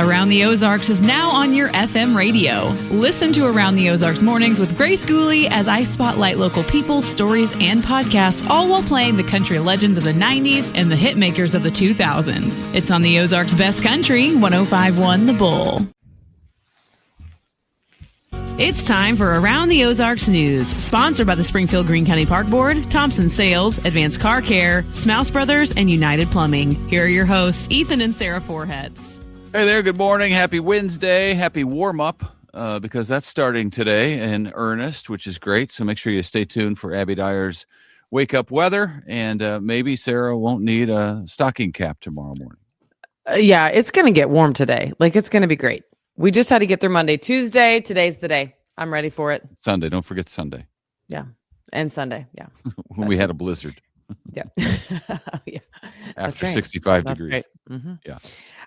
Around the Ozarks is now on your FM radio. Listen to Around the Ozarks mornings with Grace Gooley as I spotlight local people, stories, and podcasts, all while playing the country legends of the 90s and the hit makers of the 2000s. It's on the Ozarks' best country, 105.1 The Bull. It's time for Around the Ozarks News, sponsored by the Springfield Greene County Park Board, Thompson Sales, Advanced Car Care, Smouse Brothers, and United Plumbing. Here are your hosts, Ethan and Sarah Foreheads. Hey there, good morning. Happy Wednesday. Happy warm-up, because that's starting today in earnest, which is great. So make sure you stay tuned for Abby Dyer's wake-up weather, and maybe Sarah won't need a stocking cap tomorrow morning. Yeah, it's going to get warm today. It's going to be great. We just had to get through Monday, Tuesday. Today's the day. I'm ready for it. Sunday. Don't forget Sunday. Yeah. And Sunday. Yeah. When we had a blizzard. Yeah. Yeah. After 65 That's degrees. Mm-hmm. Yeah.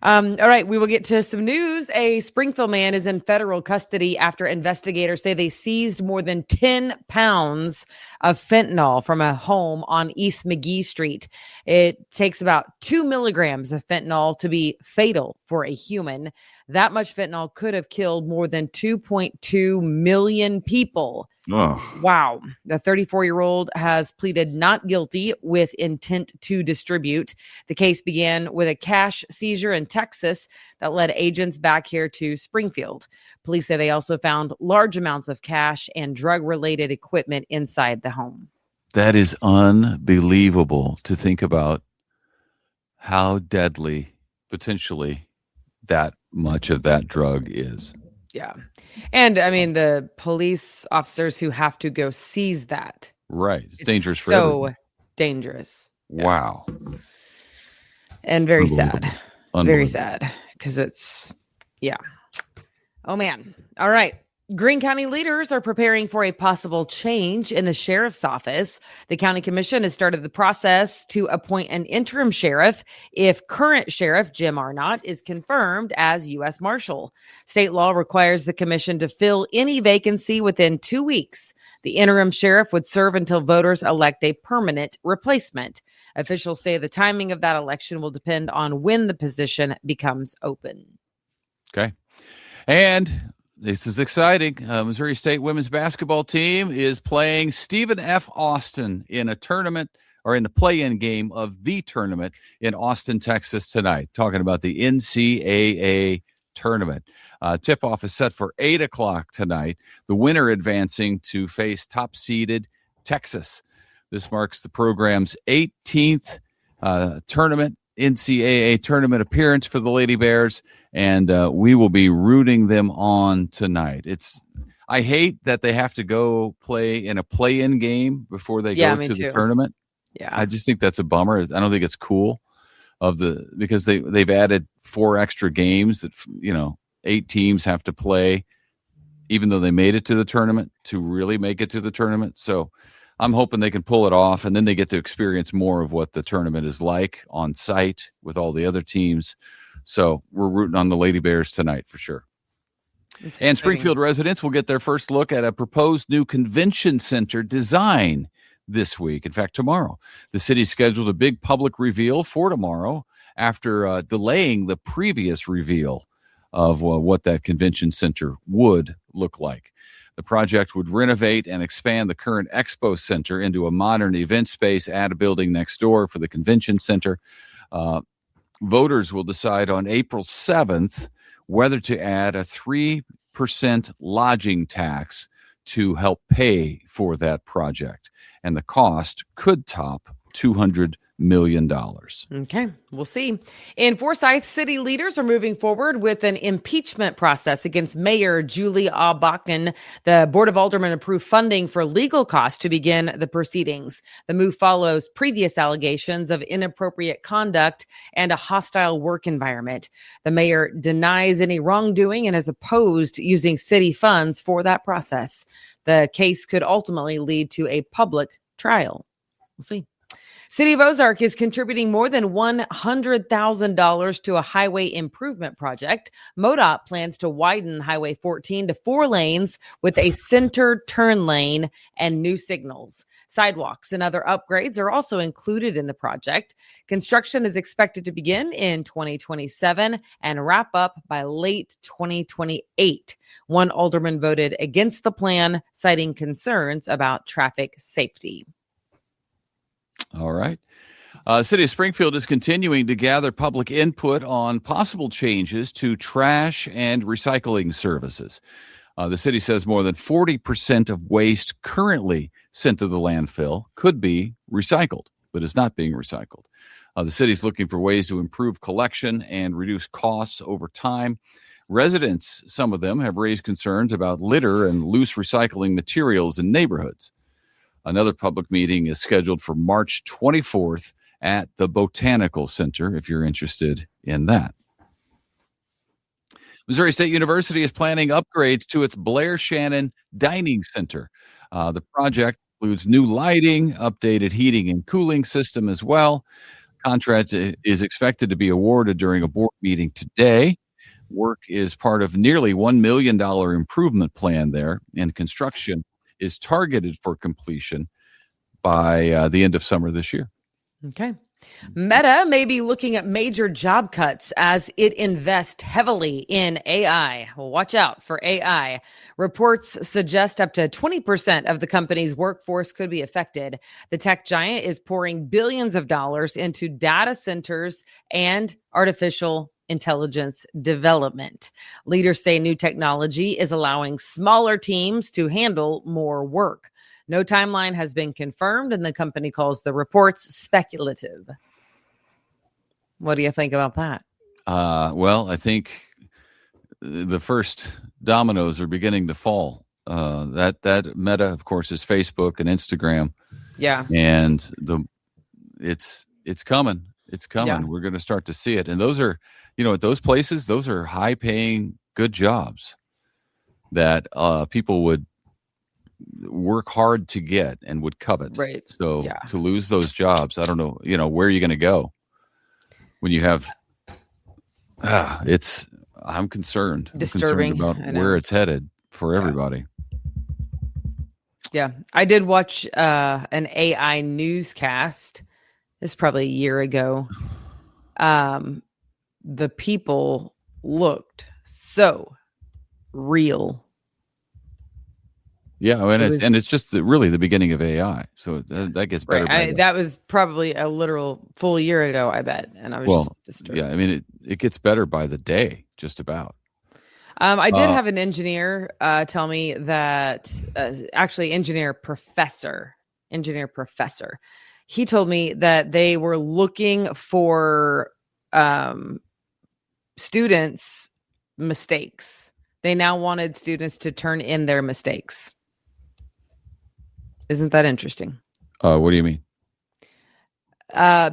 All right. We will get to some news. A Springfield man is in federal custody after investigators say they seized more than 10 pounds of fentanyl from a home on East McGee Street. It takes about 2 milligrams of fentanyl to be fatal for a human. That much fentanyl could have killed more than 2.2 million people. Oh. Wow. The 34-year-old has pleaded not guilty with intent to distribute. The case began with a cash seizure in Texas that led agents back here to Springfield. Police say they also found large amounts of cash and drug-related equipment inside the home. That is unbelievable to think about how deadly potentially that much of that drug is. Yeah. And I mean, the police officers who have to go seize that. Right. It's dangerous for everyone. So dangerous. Wow. Yes. And very sad. Very Unbelievable. sad. Because it's, yeah. Oh, man. All right. Greene County leaders are preparing for a possible change in the sheriff's office. The county commission has started the process to appoint an interim sheriff if current sheriff Jim Arnott is confirmed as U.S. Marshal. State law requires the commission to fill any vacancy within 2 weeks. The interim sheriff would serve until voters elect a permanent replacement. Officials say the timing of that election will depend on when the position becomes open. Okay. And this is exciting. Missouri State women's basketball team is playing Stephen F. Austin in a tournament, or in the play-in game of the tournament in Austin, Texas tonight. Talking about the NCAA tournament. Tip-off is set for 8 o'clock tonight. The winner advancing to face top-seeded Texas. This marks the program's 18th NCAA tournament appearance for the Lady Bears, and we will be rooting them on tonight. I hate that they have to go play in a play-in game before they go to the tournament. Yeah, I just think that's a bummer. I don't think it's cool because they've added 4 extra games that 8 teams have to play, even though they made it to the tournament, to really make it to the tournament. So I'm hoping they can pull it off, and then they get to experience more of what the tournament is like on site with all the other teams. So we're rooting on the Lady Bears tonight for sure. And Springfield residents will get their first look at a proposed new convention center design this week. In fact, tomorrow. The city scheduled a big public reveal for tomorrow after delaying the previous reveal of what that convention center would look like. The project would renovate and expand the current expo center into a modern event space, add a building next door for the convention center. Voters will decide on April 7th whether to add a 3% lodging tax to help pay for that project. And the cost could top $200 million. Okay, we'll see. In Forsyth, city leaders are moving forward with an impeachment process against Mayor Julie Aubachen. The Board of Aldermen approved funding for legal costs to begin the proceedings. The move follows previous allegations of inappropriate conduct and a hostile work environment. The mayor denies any wrongdoing and has opposed using city funds for that process. The case could ultimately lead to a public trial. We'll see. City of Ozark is contributing more than $100,000 to a highway improvement project. MoDOT plans to widen Highway 14 to 4 lanes with a center turn lane and new signals. Sidewalks and other upgrades are also included in the project. Construction is expected to begin in 2027 and wrap up by late 2028. One alderman voted against the plan, citing concerns about traffic safety. All right. City of Springfield is continuing to gather public input on possible changes to trash and recycling services. The city says more than 40% of waste currently sent to the landfill could be recycled, but is not being recycled. The city is looking for ways to improve collection and reduce costs over time. Residents, some of them, have raised concerns about litter and loose recycling materials in neighborhoods. Another public meeting is scheduled for March 24th at the Botanical Center, if you're interested in that. Missouri State University is planning upgrades to its Blair Shannon Dining Center. The project includes new lighting, updated heating and cooling system as well. Contract is expected to be awarded during a board meeting today. Work is part of nearly $1 million improvement plan there, and construction is targeted for completion by the end of summer this year. Okay. Meta may be looking at major job cuts as it invests heavily in AI. Well, watch out for AI. Reports suggest up to 20% of the company's workforce could be affected. The tech giant is pouring billions of dollars into data centers and artificial intelligence development. Leaders say new technology is allowing smaller teams to handle more work. No timeline has been confirmed, and the company calls the reports speculative. What do you think about that? Well, I think the first dominoes are beginning to fall. That Meta, of course, is Facebook and Instagram. Yeah. And it's coming. It's coming. Yeah. We're going to start to see it. And those are, at those places, those are high paying, good jobs that people would work hard to get and would covet. Right. So to lose those jobs, I don't know, where are you going to go when you have, I'm concerned. Disturbing. I'm concerned about where it's headed for everybody. Yeah. I did watch an AI newscast. This is probably a year ago. The people looked so real. Yeah, and it's just really the beginning of AI, so that gets better. Right. That was probably a literal full year ago, I bet, and I was just disturbed. Yeah, I mean it gets better by the day, just about. I did have an engineer tell me that actually engineer professor. He told me that they were looking for students' mistakes. They now wanted students to turn in their mistakes. Isn't that interesting? What do you mean?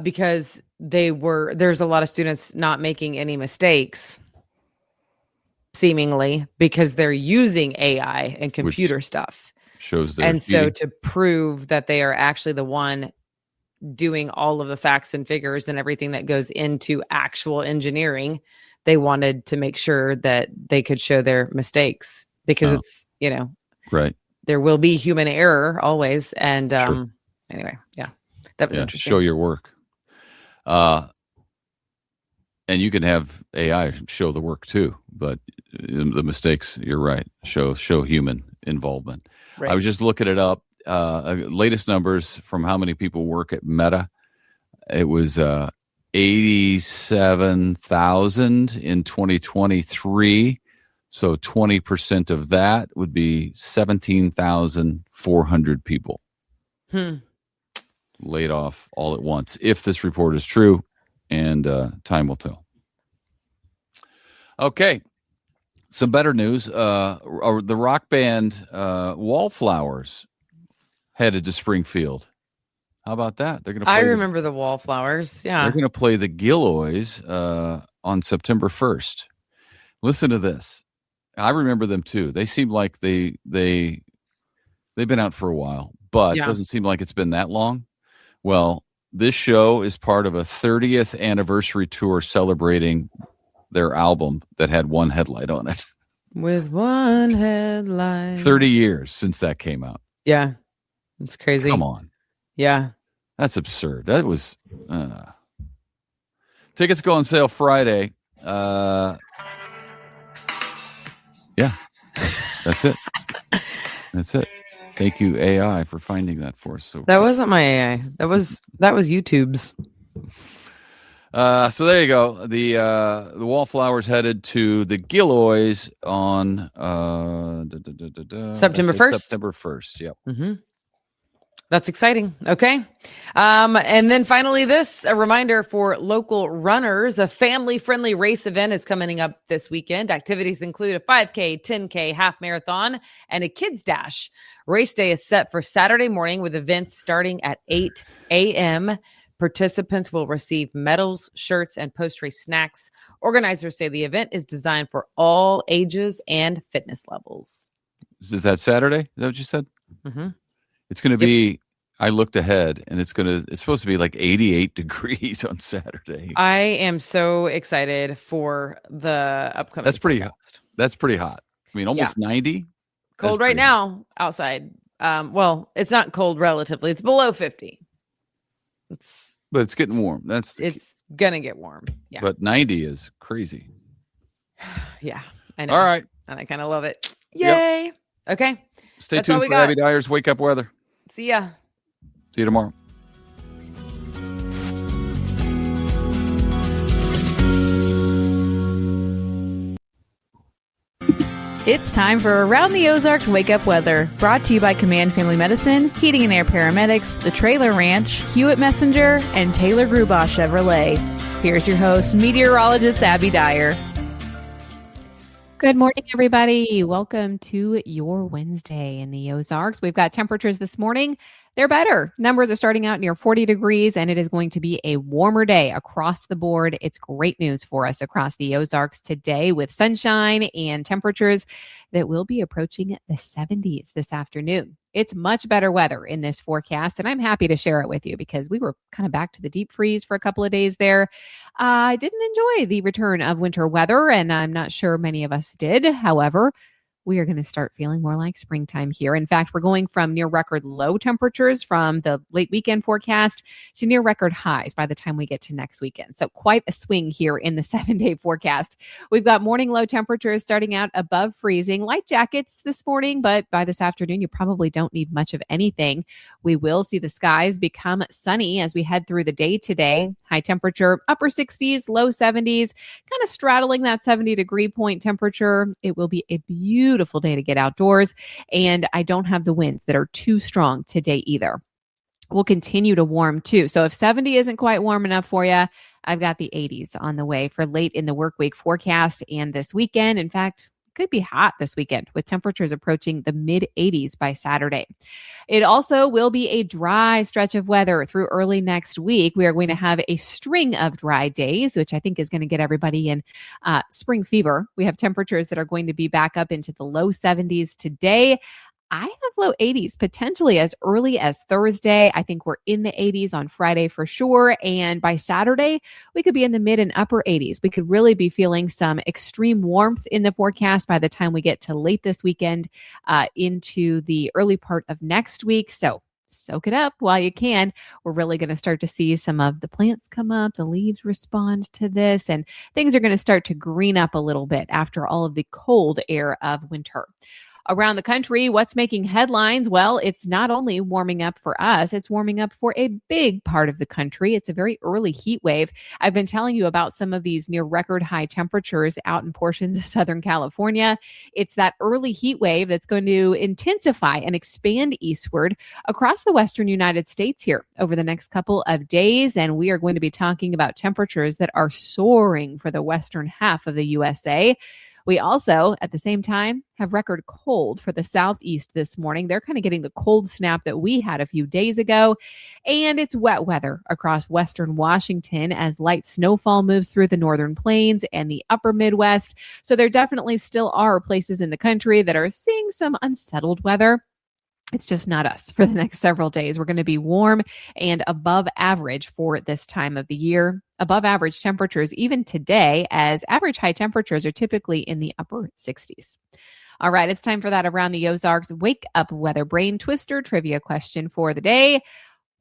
Because there's a lot of students not making any mistakes, seemingly, because they're using AI and computer stuff. Shows and so to prove that they are actually the one doing all of the facts and figures and everything that goes into actual engineering, they wanted to make sure that they could show their mistakes because it's, right. There will be human error always. And Sure. Anyway, that was interesting. Show your work. And you can have AI show the work too, but the mistakes, you're right, show human involvement. Right. I was just looking it up. Latest numbers from how many people work at Meta. It was 87,000 in 2023. So 20% of that would be 17,400 people laid off all at once, if this report is true, and time will tell. Okay. Some better news. The rock band Wallflowers headed to Springfield. How about that? They're going to. I remember the Wallflowers. Yeah, they're going to play the Gilloys on September 1st. Listen to this. I remember them too. They seem like they've been out for a while, but it doesn't seem like it's been that long. Well, this show is part of a 30th anniversary tour celebrating their album that had one headlight on it. With one headlight. 30 years since that came out. Yeah. It's crazy. Come on. Yeah. That's absurd. That was tickets go on sale Friday. Yeah. That's it. That's it. Thank you, AI, for finding that for us. So that wasn't my AI. That was YouTube's. So there you go. The Wallflowers headed to the Gilloys on September 1st. September 1st. Yep. Mm-hmm. That's exciting. Okay. And then finally a reminder for local runners, a family-friendly race event is coming up this weekend. Activities include a 5K, 10K, half marathon, and a kids dash. Race day is set for Saturday morning with events starting at 8 a.m. Participants will receive medals, shirts, and post-race snacks. Organizers say the event is designed for all ages and fitness levels. Is that Saturday? Is that what you said? Mm-hmm. It's going to be, I looked ahead, and it's supposed to be like 88 degrees on Saturday. I am so excited for the upcoming. That's pretty hot. I mean, almost 90. Cold right now outside. Well, it's not cold relatively. It's below 50. But it's getting warm. It's gonna get warm. Yeah. But 90 is crazy. Yeah, I know. All right. And I kind of love it. Yay. Yep. Okay. Stay tuned for Abby Dyer's Wake Up Weather. See ya. See you tomorrow. It's time for Around the Ozarks Wake Up Weather, brought to you by Command Family Medicine, Heating and Air Paramedics, The Trailer Ranch, Hewitt Messenger, and Taylor Grubaugh Chevrolet. Here's your host, meteorologist Abby Dyer. Good morning, everybody. Welcome to your Wednesday in the Ozarks. We've got temperatures this morning. They're better. Numbers are starting out near 40 degrees, and it is going to be a warmer day across the board. It's great news for us across the Ozarks today with sunshine and temperatures that will be approaching the 70s this afternoon. It's much better weather in this forecast, and I'm happy to share it with you because we were kind of back to the deep freeze for a couple of days there. I didn't enjoy the return of winter weather, and I'm not sure many of us did. However, we are going to start feeling more like springtime here. In fact, we're going from near record low temperatures from the late weekend forecast to near record highs by the time we get to next weekend. So quite a swing here in the 7-day forecast. We've got morning low temperatures starting out above freezing, light jackets this morning, but by this afternoon, you probably don't need much of anything. We will see the skies become sunny as we head through the day today. High temperature, upper 60s, low 70s, kind of straddling that 70-degree point temperature. It will be a beautiful day to get outdoors, and I don't have the winds that are too strong today either. We'll continue to warm too. So if 70 isn't quite warm enough for you, I've got the 80s on the way for late in the work week forecast and this weekend. In fact, could be hot this weekend with temperatures approaching the mid 80s by Saturday. It also will be a dry stretch of weather through early next week. We are going to have a string of dry days, which I think is going to get everybody in spring fever. We have temperatures that are going to be back up into the low 70s today. I have low 80s potentially as early as Thursday. I think we're in the 80s on Friday for sure. And by Saturday, we could be in the mid and upper 80s. We could really be feeling some extreme warmth in the forecast by the time we get to late this weekend into the early part of next week. So soak it up while you can. We're really going to start to see some of the plants come up, the leaves respond to this, and things are going to start to green up a little bit after all of the cold air of winter. Around the country, what's making headlines? Well, it's not only warming up for us, it's warming up for a big part of the country. It's a very early heat wave. I've been telling you about some of these near record high temperatures out in portions of Southern California. It's that early heat wave that's going to intensify and expand eastward across the western United States here over the next couple of days. And we are going to be talking about temperatures that are soaring for the western half of the USA. We also, at the same time, have record cold for the southeast this morning. They're kind of getting the cold snap that we had a few days ago. And it's wet weather across western Washington as light snowfall moves through the northern plains and the upper Midwest. So there definitely still are places in the country that are seeing some unsettled weather. It's just not us for the next several days. We're going to be warm and above average for this time of the year. Above average temperatures even today, as average high temperatures are typically in the upper 60s. All right, it's time for that Around the Ozarks Wake Up Weather Brain Twister trivia question for the day.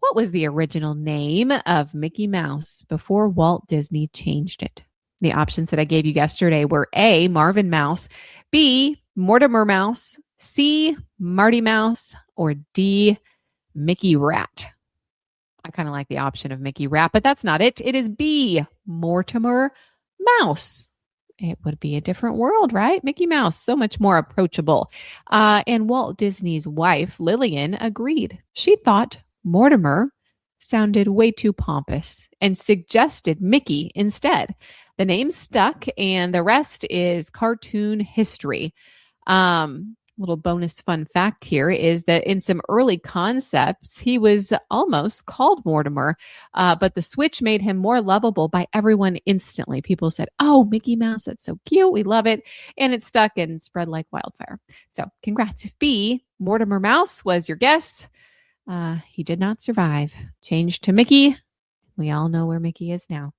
What was the original name of Mickey Mouse before Walt Disney changed it? The options that I gave you yesterday were A, Marvin Mouse, B, Mortimer Mouse, C, Marty Mouse, or D, Mickey Rat. I kind of like the option of Mickey Rat, but that's not it. It is B, Mortimer Mouse. It would be a different world, right? Mickey Mouse, so much more approachable. And Walt Disney's wife, Lillian, agreed. She thought Mortimer sounded way too pompous and suggested Mickey instead. The name stuck, and the rest is cartoon history. Little bonus fun fact here is that in some early concepts, he was almost called Mortimer, but the switch made him more lovable by everyone instantly. People said, "Oh, Mickey Mouse, that's so cute. We love it." And it stuck and spread like wildfire. So congrats. If B, Mortimer Mouse was your guess, he did not survive. Changed to Mickey. We all know where Mickey is now.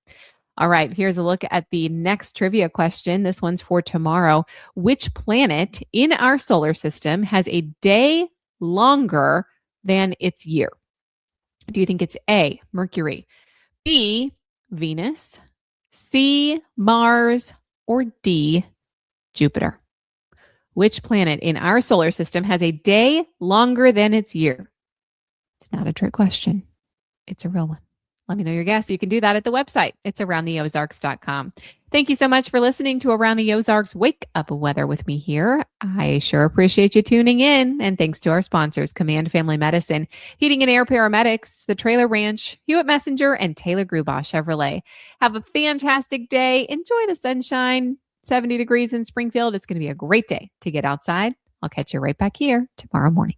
All right, here's a look at the next trivia question. This one's for tomorrow. Which planet in our solar system has a day longer than its year? Do you think it's A, Mercury, B, Venus, C, Mars, or D, Jupiter? Which planet in our solar system has a day longer than its year? It's not a trick question. It's a real one. Let me know your guess. You can do that at the website. It's aroundtheozarks.com. Thank you so much for listening to Around the Ozarks Wake Up Weather with me here. I sure appreciate you tuning in. And thanks to our sponsors, Command Family Medicine, Heating and Air Paramedics, The Trailer Ranch, Hewitt Messenger, and Taylor Grubaugh Chevrolet. Have a fantastic day. Enjoy the sunshine. 70 degrees in Springfield. It's going to be a great day to get outside. I'll catch you right back here tomorrow morning.